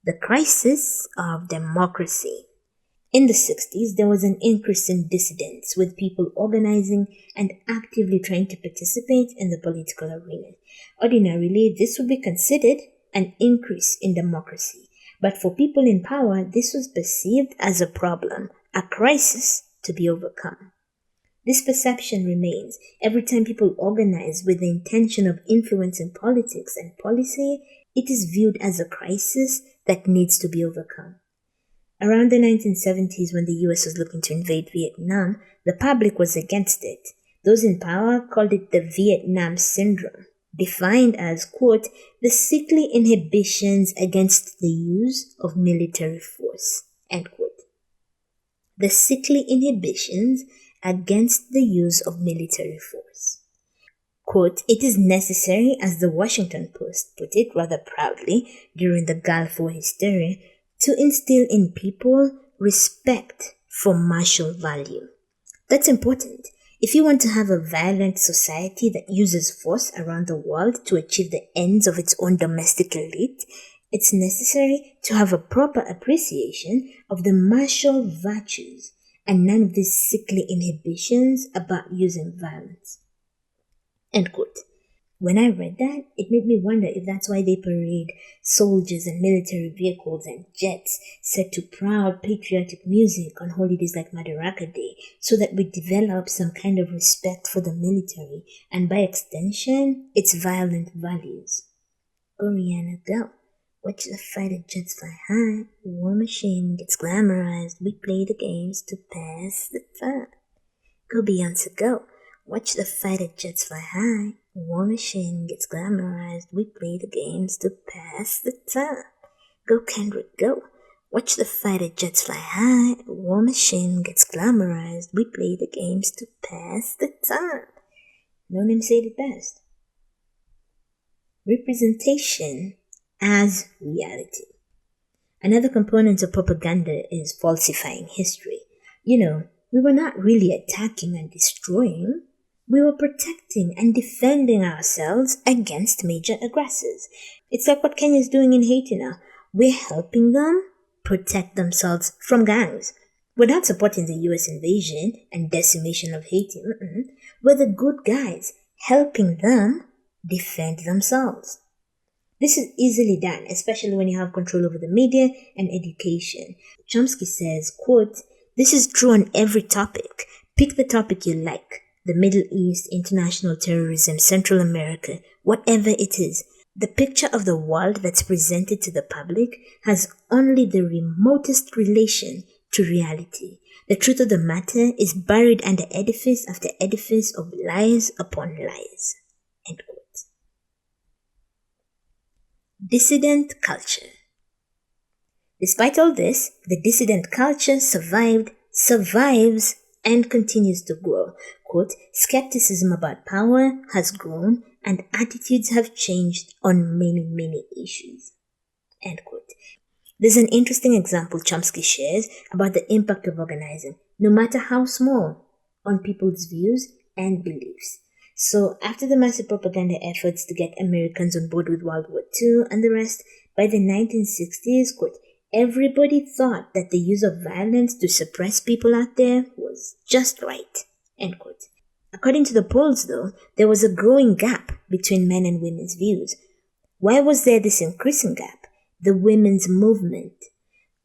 the crisis of democracy. In the 60s, there was an increase in dissidence, with people organizing and actively trying to participate in the political arena. Ordinarily, this would be considered an increase in democracy, but for people in power, this was perceived as a problem, a crisis to be overcome. This perception remains every time people organize with the intention of influencing politics and policy. It is viewed as a crisis that needs to be overcome. Around the 1970s, when the US was looking to invade Vietnam, the public was against it. Those in power called it the Vietnam Syndrome, defined as, quote, the sickly inhibitions against the use of military force, end quote. The sickly inhibitions against the use of military force. Quote, it is necessary, as the Washington Post put it rather proudly during the Gulf War hysteria, to instill in people respect for martial value. That's important. If you want to have a violent society that uses force around the world to achieve the ends of its own domestic elite, it's necessary to have a proper appreciation of the martial virtues and none of these sickly inhibitions about using violence. End quote. When I read that, it made me wonder if that's why they parade soldiers and military vehicles and jets set to proud patriotic music on holidays like Madaraka Day, so that we develop some kind of respect for the military and by extension, its violent values. Go Rihanna, go. Watch the fighter jets fly high, war machine gets glamorized, we play the games to pass the time. Go Beyonce, go. Watch the fighter jets fly high, war machine gets glamorized, we play the games to pass the time. Go Kendrick, go. Watch the fighter jets fly high, war machine gets glamorized, we play the games to pass the time. No name said it best. Representation as reality. Another component of propaganda is falsifying history. We were not really attacking and destroying. We were protecting and defending ourselves against major aggressors. It's like what Kenya is doing in Haiti now. We're helping them protect themselves from gangs. We're not supporting the US invasion and decimation of Haiti. We're the good guys helping them defend themselves. This is easily done, especially when you have control over the media and education. Chomsky says, quote, this is true on every topic. Pick the topic you like. The Middle East, international terrorism, Central America, whatever it is. The picture of the world that's presented to the public has only the remotest relation to reality. The truth of the matter is buried under edifice after edifice of lies upon lies. End quote. Dissident culture. Despite all this, the dissident culture survives, and continues to grow. Quote, skepticism about power has grown and attitudes have changed on many issues. End quote. There's an interesting example Chomsky shares about the impact of organizing, no matter how small, on people's views and beliefs. So after the massive propaganda efforts to get Americans on board with World War II and the rest, by the 1960s, quote, everybody thought that the use of violence to suppress people out there was just right, end quote. According to the polls, though, there was a growing gap between men and women's views. Why was there this increasing gap? The women's movement.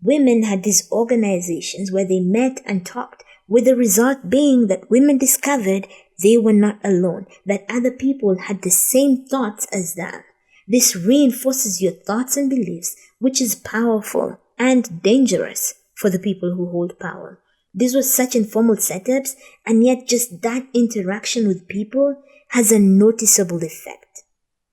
Women had these organizations where they met and talked, with the result being that women discovered they were not alone, that other people had the same thoughts as them. This reinforces your thoughts and beliefs, which is powerful and dangerous for the people who hold power. These were such informal setups, and yet just that interaction with people has a noticeable effect.